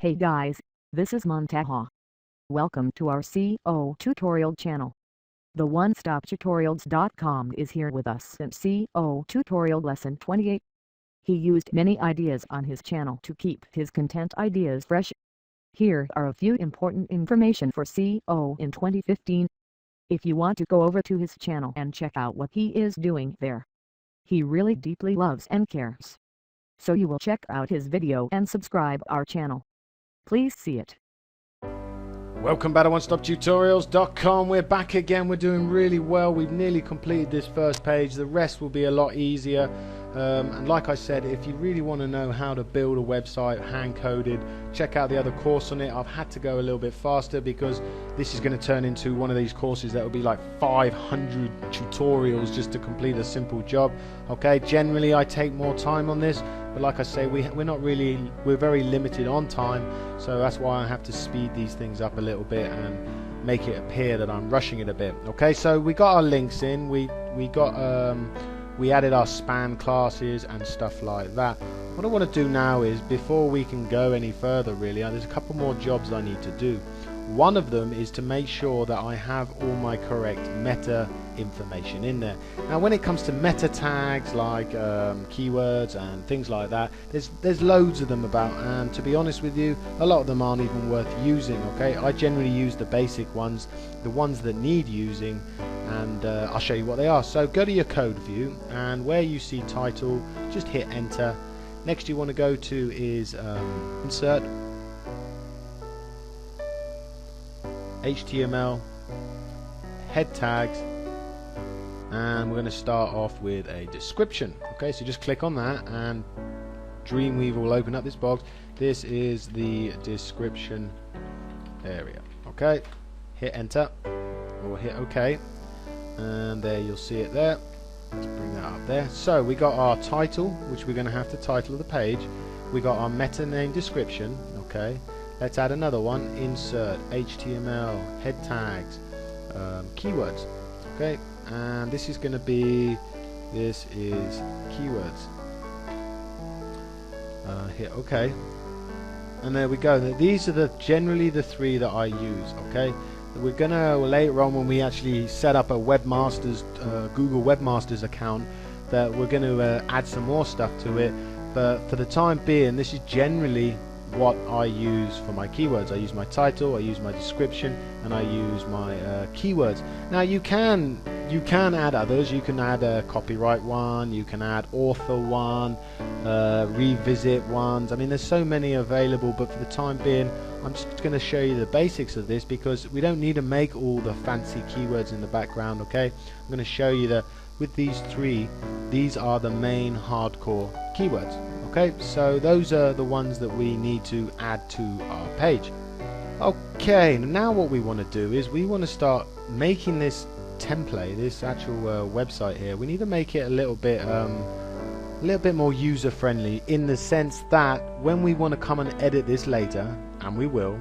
Hey guys, this is Montaha. Welcome to our SEO Tutorial Channel. The OneStopTutorials.com is here with us in SEO Tutorial Lesson 28. He used many ideas on his channel to keep his content ideas fresh. Here are a few important information for SEO in 2015. If you want to go over to his channel and check out what he is doing there. He really deeply loves and cares. So you will check out his video and subscribe our channel. Please see it. Welcome back to OneStopTutorials.com. We're back again. We're doing really well. We've nearly completed this first page. The rest will be a lot easier. And like I said, if you really want to know how to build a website hand-coded, check out the other course on it. I've had to go a little bit faster because this is going to turn into one of these courses that will be like 500 tutorials just to complete a simple job. Okay, generally I take more time on this, but like I say, we're very limited on time, so that's why I have to speed these things up a little bit and make it appear that I'm rushing it a bit. Okay, so we got our links in, we added our span classes and stuff like that. What I want to do now is, before we can go any further really, there's a couple more jobs I need to do. One of them is to make sure that I have all my correct meta information in there. Now when it comes to meta tags like keywords and things like that, there's loads of them about, and to be honest with you, a lot of them aren't even worth using. Okay, I generally use the basic ones, the ones that need using, and I'll show you what they are. So go to your code view, and where you see title, just hit enter. Next you want to go to is insert, HTML, head tags, and we're going to start off with a description. Okay, so just click on that and Dreamweaver will open up this box. This is the description area. Okay, hit enter or hit OK, and there you'll see it there. Let's bring that up there. So we got our title, which we're going to have to title the page. We got our meta name description. Okay, let's add another one. Insert HTML, head tags, keywords. Okay, and this is going to be, this is keywords. Hit OK, and there we go. These are generally the three that I use. Okay, we're gonna later on, when we actually set up a webmasters Google webmasters account, that we're going to add some more stuff to it, but for the time being this is generally what I use for my keywords. I use my title, I use my description, and I use my keywords. Now you can add others. You can add a copyright one, you can add author one, revisit ones. I mean, there's so many available, but for the time being I'm just going to show you the basics of this, because we don't need to make all the fancy keywords in the background. Okay, I'm going to show you that with these three, these are the main hardcore keywords. Okay, so those are the ones that we need to add to our page. Okay, now what we want to do is we want to start making this template, this actual website here. We need to make it a little bit more user friendly, in the sense that when we want to come and edit this later, and we will,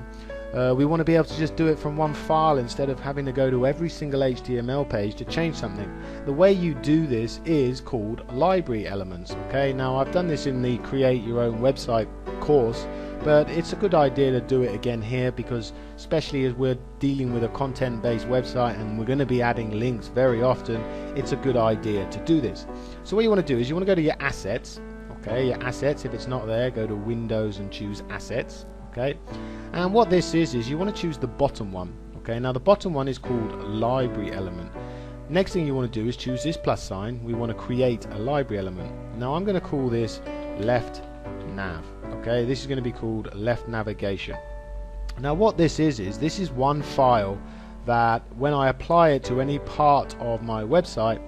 we want to be able to just do it from one file instead of having to go to every single HTML page to change something. The way you do this is called library elements. Okay, now I've done this in the Create Your Own Website course, but it's a good idea to do it again here, because especially as we're dealing with a content-based website and we're going to be adding links very often, it's a good idea to do this. So what you want to do is you want to go to your assets. Okay, your assets, if it's not there, go to Windows and choose assets. Okay, and what this is you want to choose the bottom one. Okay, now the bottom one is called library element. Next thing you want to do is choose this plus sign. We want to create a library element. Now I'm going to call this left nav. Okay, this is going to be called left navigation. Now what this is this is one file that when I apply it to any part of my website,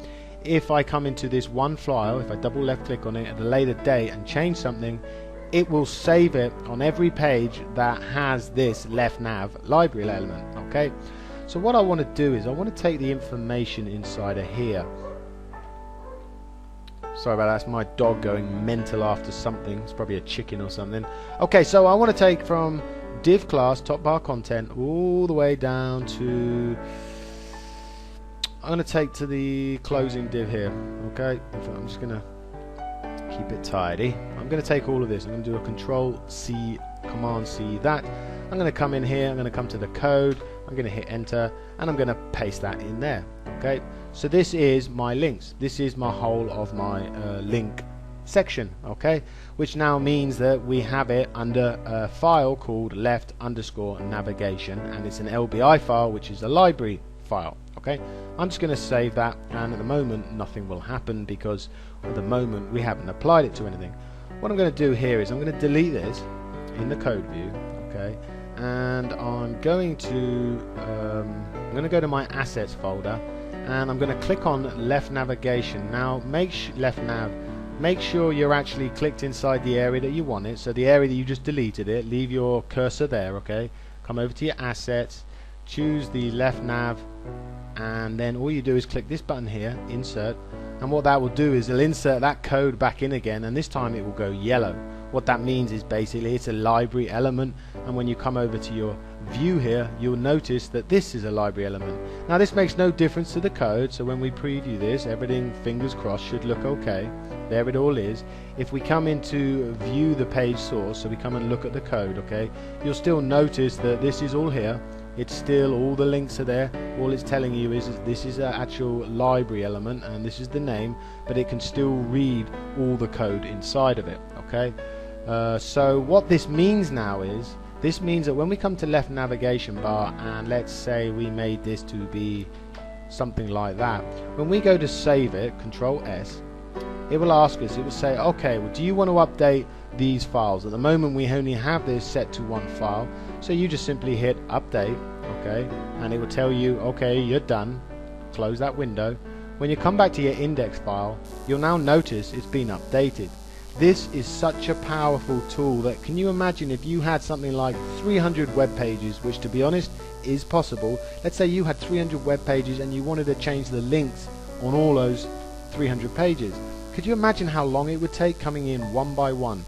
if I come into this one file, if I double left click on it at a later date and change something, it will save it on every page that has this left nav library element. Okay, so what I want to do is I want to take the information inside of here. Sorry about that, that's my dog going mental after something. It's probably a chicken or something. Okay, so I want to take from div class top bar content all the way down to, I'm going to take to the closing div here. Okay, I'm just going to keep it tidy. I'm going to take all of this. I'm going to do a Control C, Command C that. I'm going to come in here. I'm going to come to the code. I'm going to hit enter and I'm going to paste that in there. Okay, so this is my links. This is my whole of my link section, okay, which now means that we have it under a file called left_navigation, and it's an LBI file, which is a library file. Okay, I'm just going to save that, and at the moment nothing will happen because at the moment we haven't applied it to anything. What I'm going to do here is I'm going to delete this in the code view, okay, and I'm going to go to my assets folder, and I'm going to click on left navigation. Now make sure you're actually clicked inside the area that you want it, so the area that you just deleted it, leave your cursor there, okay, come over to your assets, choose the left nav, and then all you do is click this button here, insert, and what that will do is it'll insert that code back in again, and this time it will go yellow. What that means is basically it's a library element, and when you come over to your view here, you'll notice that this is a library element. Now this makes no difference to the code, so when we preview this, everything, fingers crossed, should look okay. There it all is. If we come into view the page source, so we come and look at the code, okay, you'll still notice that this is all here. It's still, all the links are there. All it's telling you is this is an actual library element and this is the name, but it can still read all the code inside of it, okay. So what this means now is, this means that when we come to left navigation bar, and let's say we made this to be something like that, when we go to save it, Control S, it will ask us, it will say, okay, well, do you want to update these files? At the moment we only have this set to one file, so you just simply hit update, okay, and it will tell you, okay, you're done, close that window. When you come back to your index file, you'll now notice it's been updated. This is such a powerful tool that, can you imagine if you had something like 300 web pages, which to be honest is possible. Let's say you had 300 web pages and you wanted to change the links on all those 300 pages. Could you imagine how long it would take, coming in one by one,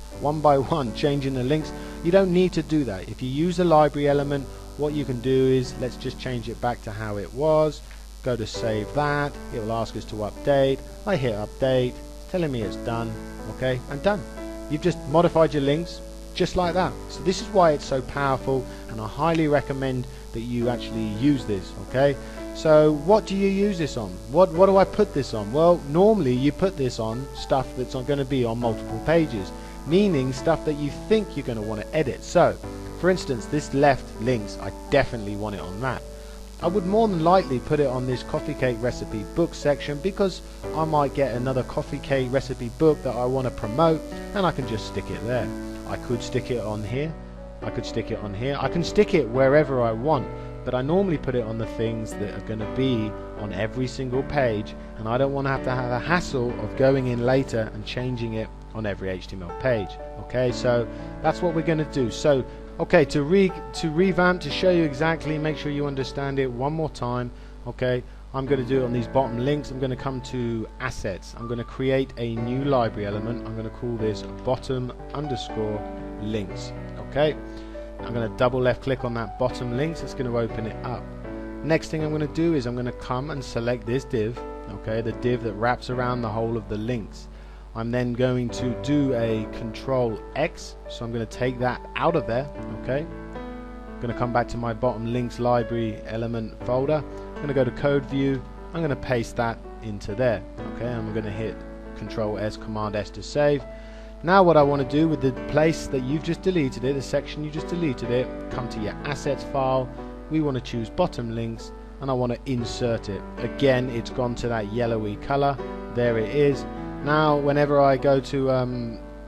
changing the links? You don't need to do that. If you use a library element, what you can do is, let's just change it back to how it was, go to save that, it will ask us to update, I hit update, telling me it's done, okay, and done. You've just modified your links just like that. So this is why it's so powerful, and I highly recommend that you actually use this, okay. So what do you use this on? What do I put this on? Well, normally you put this on stuff that's going to be on multiple pages, meaning stuff that you think you're going to want to edit. So for instance, this left links, I definitely want it on that. I would more than likely put it on this coffee cake recipe book section, because I might get another coffee cake recipe book that I want to promote, and I can just stick it there. I could stick it on here, I could stick it on here, I can stick it wherever I want, but I normally put it on the things that are going to be on every single page, and I don't want to have the hassle of going in later and changing it on every HTML page. Okay, so that's what we're going to do. So okay, to revamp, to show you exactly, make sure you understand it one more time, okay, I'm going to do it on these bottom links. I'm going to come to assets, I'm going to create a new library element, I'm going to call this bottom_links, okay. I'm going to double left click on that bottom links, it's going to open it up. Next thing I'm going to do is I'm going to come and select this div, okay, the div that wraps around the whole of the links. I'm then going to do a Control X, so I'm going to take that out of there, okay. I'm going to come back to my bottom links library element folder, I'm going to go to code view, I'm going to paste that into there, okay, and I'm going to hit Control S, Command S to save. Now what I want to do with the place that you've just deleted it, the section you just deleted it, come to your assets file, we want to choose bottom links, and I want to insert it. Again, it's gone to that yellowy color, there it is. Now whenever I go to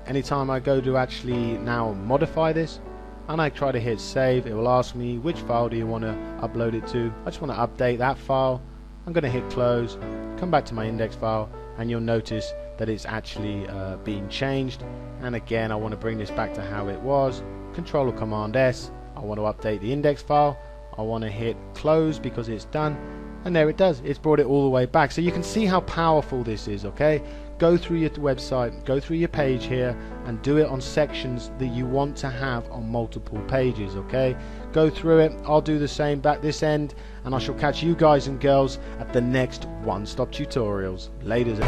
anytime I go to actually now modify this and I try to hit save, it will ask me which file do you want to upload it to. I just want to update that file. I'm going to hit close, come back to my index file, and you'll notice that it's actually being changed. And again, I want to bring this back to how it was, Control or Command S, I want to update the index file, I want to hit close because it's done, and there it does, it's brought it all the way back. So you can see how powerful this is, okay. Go through your website, go through your page here, and do it on sections that you want to have on multiple pages, okay. Go through it, I'll do the same back this end, and I shall catch you guys and girls at the next one-stop tutorials. Laters.